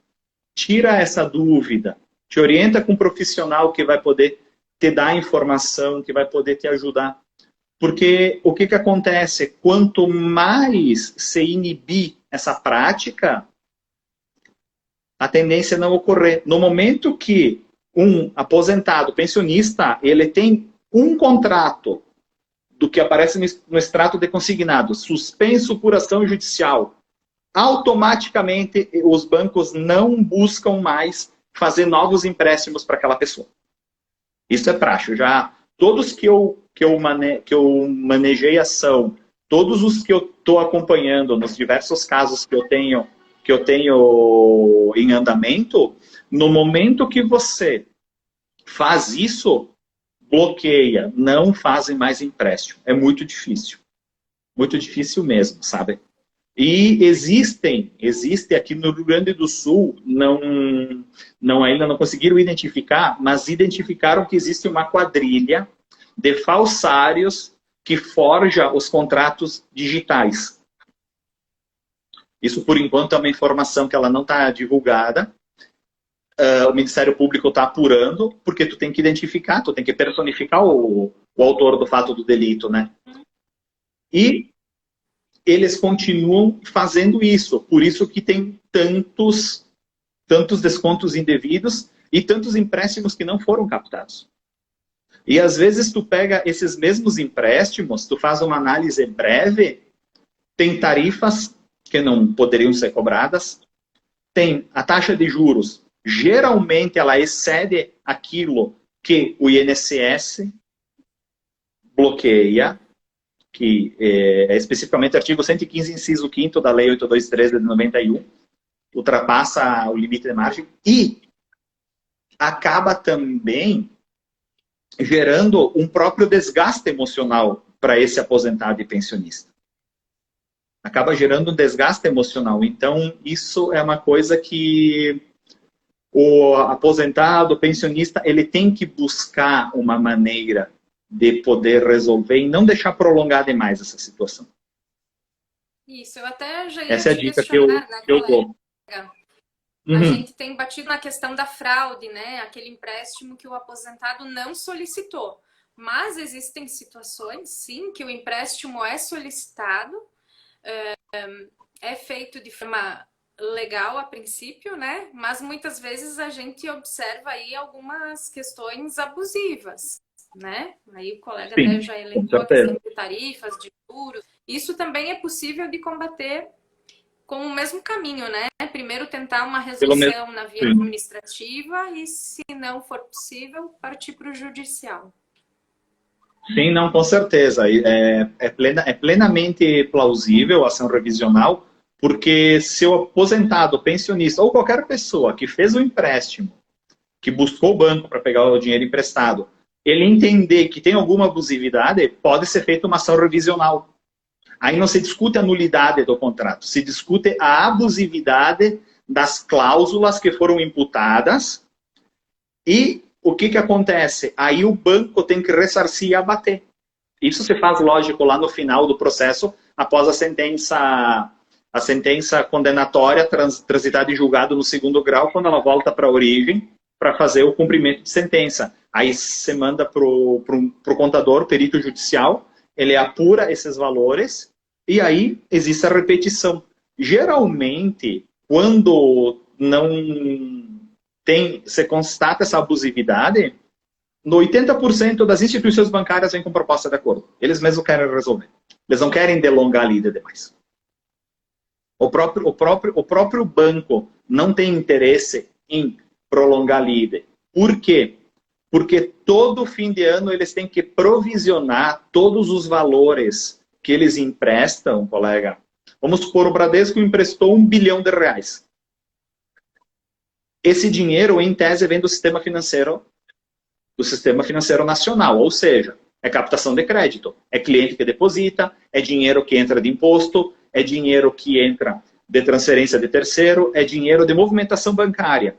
tira essa dúvida, te orienta com um profissional que vai poder te dar informação, que vai poder te ajudar. Porque o que acontece? Quanto mais se inibir essa prática, a tendência é não ocorrer. No momento que um aposentado, pensionista, ele tem um contrato do que aparece no extrato de consignado, suspenso por ação judicial, automaticamente os bancos não buscam mais fazer novos empréstimos para aquela pessoa. Isso é praxe. Já todos que eu manejei ação, todos os que eu estou acompanhando nos diversos casos que eu tenho em andamento, no momento que você faz isso, bloqueia, não fazem mais empréstimo. É muito difícil mesmo, sabe? E existe aqui no Rio Grande do Sul, ainda não conseguiram identificar, mas identificaram que existe uma quadrilha de falsários que forja os contratos digitais. Isso, por enquanto, é uma informação que ela não está divulgada. O Ministério Público está apurando, porque tu tem que identificar, tu tem que personificar o autor do fato do delito, né? E eles continuam fazendo isso. Por isso que tem tantos descontos indevidos e tantos empréstimos que não foram captados. E às vezes tu pega esses mesmos empréstimos, tu faz uma análise breve, tem tarifas que não poderiam ser cobradas, tem a taxa de juros, geralmente ela excede aquilo que o INSS bloqueia, que é especificamente o artigo 115, inciso 5º da Lei 823 de 91, ultrapassa o limite de margem e acaba também gerando um próprio desgaste emocional para esse aposentado e pensionista. Acaba gerando um desgaste emocional. Então, isso é uma coisa que o aposentado, o pensionista, ele tem que buscar uma maneira de poder resolver e não deixar prolongar demais essa situação. Isso, eu até já ia essa é a te dica questionar, que eu dou. A gente tem batido na questão da fraude, né? Aquele empréstimo que o aposentado não solicitou. Mas existem situações, sim, que o empréstimo é solicitado, é feito de forma legal a princípio, né? Mas muitas vezes a gente observa aí algumas questões abusivas, né? Aí o colega até já elencou a questão de tarifas, de juros. Isso também é possível de combater com o mesmo caminho, né? Primeiro tentar uma resolução na via administrativa e, se não for possível, partir para o judicial. Sim, não, com certeza. É plenamente plausível a ação revisional, porque se o aposentado, pensionista ou qualquer pessoa que fez o empréstimo, que buscou o banco para pegar o dinheiro emprestado, ele entender que tem alguma abusividade, pode ser feita uma ação revisional. Aí não se discute a nulidade do contrato, se discute a abusividade das cláusulas que foram imputadas e o que acontece? Aí o banco tem que ressarcir e abater. Isso se faz, lógico, lá no final do processo, após a sentença condenatória transitada e julgada no 2º grau, quando ela volta para a origem, para fazer o cumprimento de sentença. Aí você manda para o contador, perito judicial, ele apura esses valores e aí existe a repetição. geralmente, quando não se constata essa abusividade, no 80% das instituições bancárias vêm com proposta de acordo. Eles mesmos querem resolver. Eles não querem delongar a lida demais. O próprio banco não tem interesse em prolongar a lida. Por quê? Porque todo fim de ano eles têm que provisionar todos os valores que eles emprestam, colega. Vamos supor, o Bradesco emprestou R$1 bilhão. Esse dinheiro, em tese, vem do sistema financeiro nacional, ou seja, é captação de crédito, é cliente que deposita, é dinheiro que entra de imposto, é dinheiro que entra de transferência de terceiro, é dinheiro de movimentação bancária.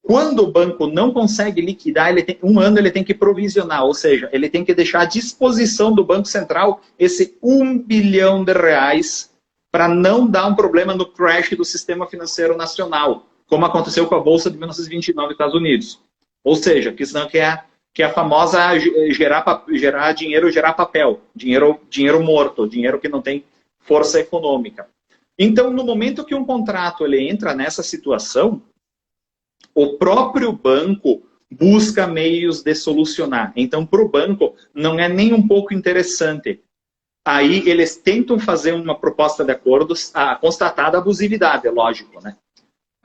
Quando o banco não consegue liquidar, um ano ele tem que provisionar, ou seja, ele tem que deixar à disposição do Banco Central esse R$1 bilhão para não dar um problema no crash do sistema financeiro nacional, como aconteceu com a Bolsa de 1929 nos Estados Unidos. Ou seja, que é a famosa gerar dinheiro, gerar papel, dinheiro morto, dinheiro que não tem força econômica. Então, no momento que um contrato ele entra nessa situação, o próprio banco busca meios de solucionar. Então, para o banco, não é nem um pouco interessante. Aí, eles tentam fazer uma proposta de acordo, a constatada abusividade, é lógico, né?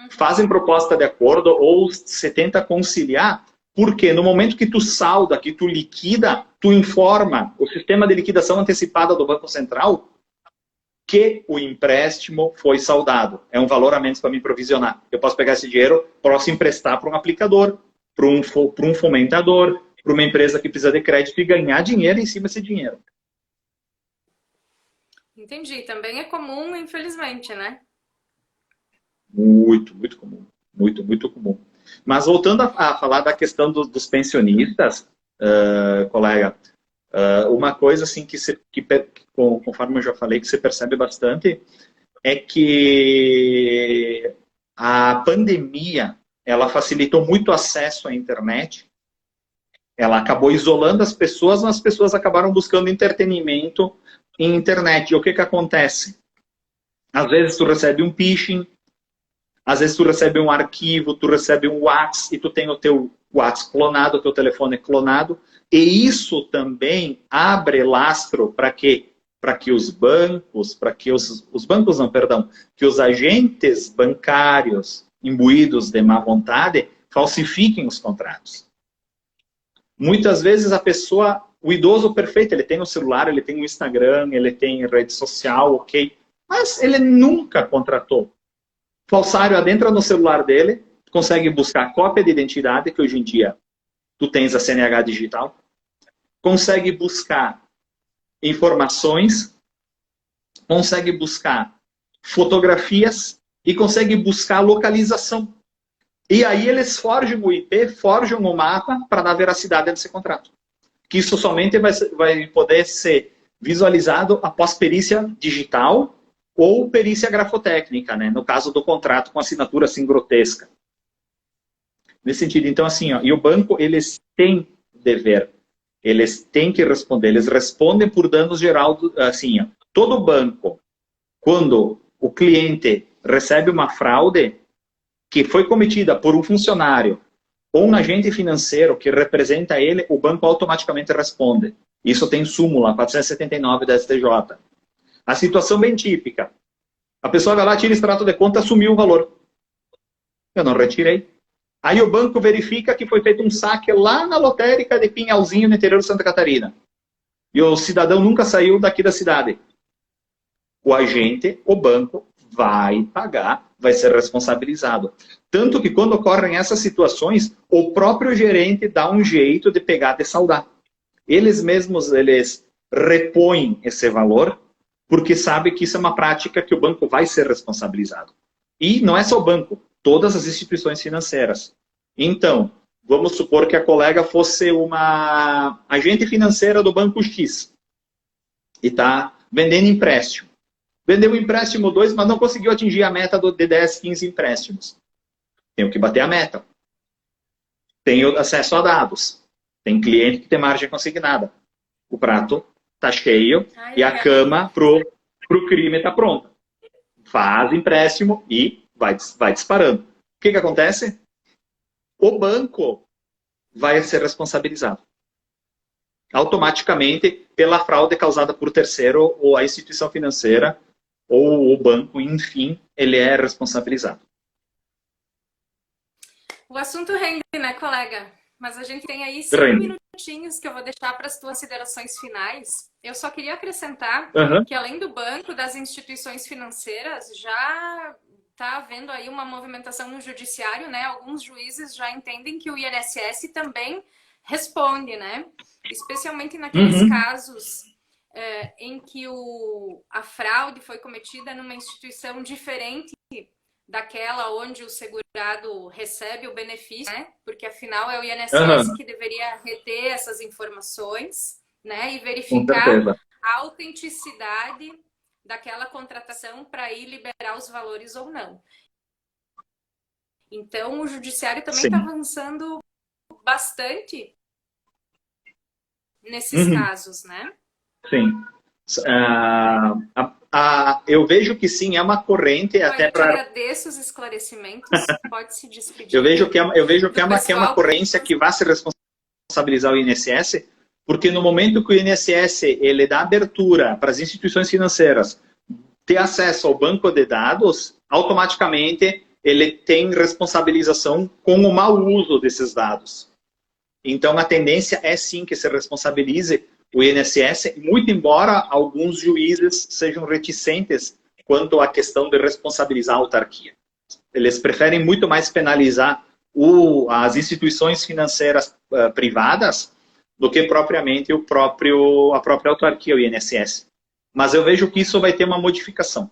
Fazem proposta de acordo ou se tenta conciliar, porque no momento que tu salda, que tu liquida, tu informa o sistema de liquidação antecipada do Banco Central que o empréstimo foi saldado. É um valor a menos para me provisionar. Eu posso pegar esse dinheiro, posso emprestar para um aplicador, para um fomentador, para uma empresa que precisa de crédito e ganhar dinheiro em cima desse dinheiro. Entendi. Também é comum, infelizmente, né? Muito, muito comum. Muito, muito comum. Mas voltando a falar da questão dos pensionistas, colega, uma coisa assim conforme eu já falei, que você percebe bastante, é que a pandemia, ela facilitou muito o acesso à internet, ela acabou isolando as pessoas, mas as pessoas acabaram buscando entretenimento em internet. E o que acontece? Às vezes tu recebe um phishing, às vezes tu recebe um arquivo, tu recebe um WhatsApp e tu tem o teu WhatsApp clonado, o teu telefone clonado. E isso também abre lastro para que os bancos, que os agentes bancários imbuídos de má vontade falsifiquem os contratos. Muitas vezes o idoso perfeito, ele tem o celular, ele tem o Instagram, ele tem rede social, ok, mas ele nunca contratou. O falsário adentra no celular dele, consegue buscar cópia de identidade, que hoje em dia tu tens a CNH digital, consegue buscar informações, consegue buscar fotografias e consegue buscar localização. E aí eles forjam o IP, forjam o mapa para dar veracidade a esse contrato. Que isso somente vai poder ser visualizado após perícia digital ou perícia grafotécnica, né? No caso do contrato com assinatura assim grotesca. Nesse sentido, então assim, ó, e o banco, eles têm dever, eles têm que responder, eles respondem por danos geral, assim, ó, todo banco, quando o cliente recebe uma fraude que foi cometida por um funcionário ou um agente financeiro que representa ele, o banco automaticamente responde. Isso tem súmula 479 da STJ. A situação bem típica. A pessoa vai lá, tira extrato de conta, sumiu o valor. Eu não retirei. Aí o banco verifica que foi feito um saque lá na lotérica de Pinhalzinho, no interior de Santa Catarina. E o cidadão nunca saiu daqui da cidade. O agente, o banco, vai pagar, vai ser responsabilizado. Tanto que quando ocorrem essas situações, o próprio gerente dá um jeito de pegar, de saldar. Eles mesmos, eles repõem esse valor, porque sabe que isso é uma prática que o banco vai ser responsabilizado. E não é só o banco, todas as instituições financeiras. Então, vamos supor que a colega fosse uma agente financeira do Banco X e está vendendo empréstimo. Vendeu um empréstimo 2, mas não conseguiu atingir a meta de 10, 15 empréstimos. Tenho que bater a meta. Tenho acesso a dados. Tem cliente que tem margem consignada. O prato está cheio e a cama pro crime está pronta. faz empréstimo e vai disparando. O que acontece? O banco vai ser responsabilizado automaticamente pela fraude causada por terceiro, ou a instituição financeira, ou o banco, enfim, ele é responsabilizado. O assunto rende, né, colega? Mas a gente tem aí 5 minutinhos que eu vou deixar para as tuas considerações finais. Eu só queria acrescentar que, além do banco, das instituições financeiras, já está havendo aí uma movimentação no judiciário, né? Alguns juízes já entendem que o INSS também responde, né? Especialmente naqueles casos em que a fraude foi cometida numa instituição diferente daquela onde o segurado recebe o benefício, né? Porque afinal é o INSS que deveria reter essas informações, né? E verificar a autenticidade daquela contratação para ir liberar os valores ou não. Então o judiciário também está avançando bastante nesses casos, né? Sim. Eu vejo que sim, é uma corrente até para... Eu agradeço os esclarecimentos, pode se despedir. Eu vejo que é uma corrente que vai se responsabilizar o INSS, porque no momento que o INSS ele dá abertura para as instituições financeiras ter acesso ao banco de dados, automaticamente ele tem responsabilização com o mau uso desses dados. Então a tendência é sim que se responsabilize o INSS, muito embora alguns juízes sejam reticentes quanto à questão de responsabilizar a autarquia. Eles preferem muito mais penalizar as instituições financeiras privadas do que propriamente a própria autarquia, o INSS. Mas eu vejo que isso vai ter uma modificação.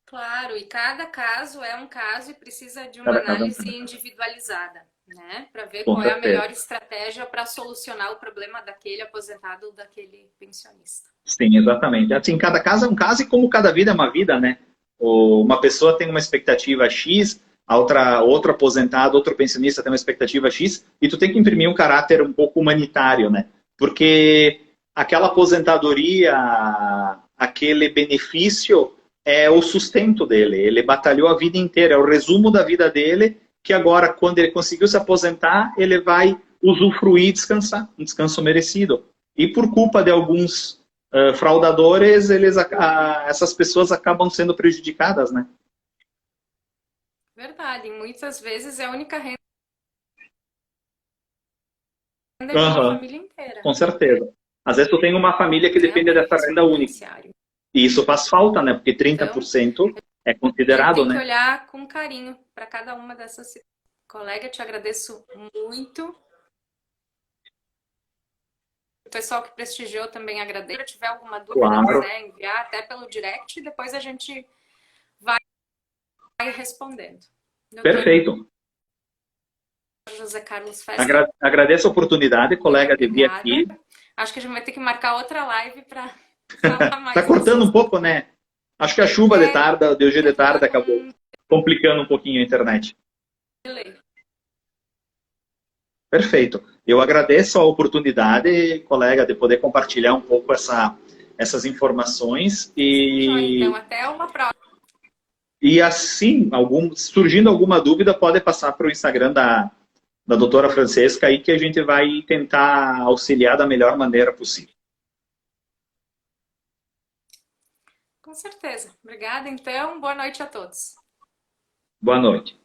Claro, e cada caso é um caso e precisa de uma análise individualizada, né? Para ver qual é a melhor estratégia para solucionar o problema daquele aposentado ou daquele pensionista. Sim, exatamente. Assim, cada caso é um caso e como cada vida é uma vida, né? Uma pessoa tem uma expectativa X, outro aposentado, outro pensionista tem uma expectativa X, e tu tem que imprimir um caráter um pouco humanitário, né? Porque aquela aposentadoria, aquele benefício é o sustento dele. Ele batalhou a vida inteira, é o resumo da vida dele, que agora, quando ele conseguiu se aposentar, ele vai usufruir e descansar, um descanso merecido. E por culpa de alguns fraudadores, essas pessoas acabam sendo prejudicadas, né? Verdade, muitas vezes é a única renda de uma família inteira. Com certeza. Às vezes tu tem uma família que depende dessa renda única. E isso faz falta, né? Porque 30% é considerado, tem né? Tem que olhar com carinho para cada uma dessas. Colega, te agradeço muito. O pessoal que prestigiou também agradeço. Se tiver alguma dúvida, quiser enviar até pelo direct, depois a gente vai respondendo. Perfeito. José Carlos Festa. Agradeço a oportunidade, colega, de vir aqui. Acho que a gente vai ter que marcar outra live para falar mais. Tá cortando um pouco, né? Acho que a chuva de tarde, o dia de tarde, acabou complicando um pouquinho a internet. Perfeito. Eu agradeço a oportunidade, colega, de poder compartilhar um pouco essas informações. Então, até uma próxima. E assim, surgindo alguma dúvida, pode passar para o Instagram da doutora Francesca aí, que a gente vai tentar auxiliar da melhor maneira possível. Com certeza. Obrigada, então. Boa noite a todos. Boa noite.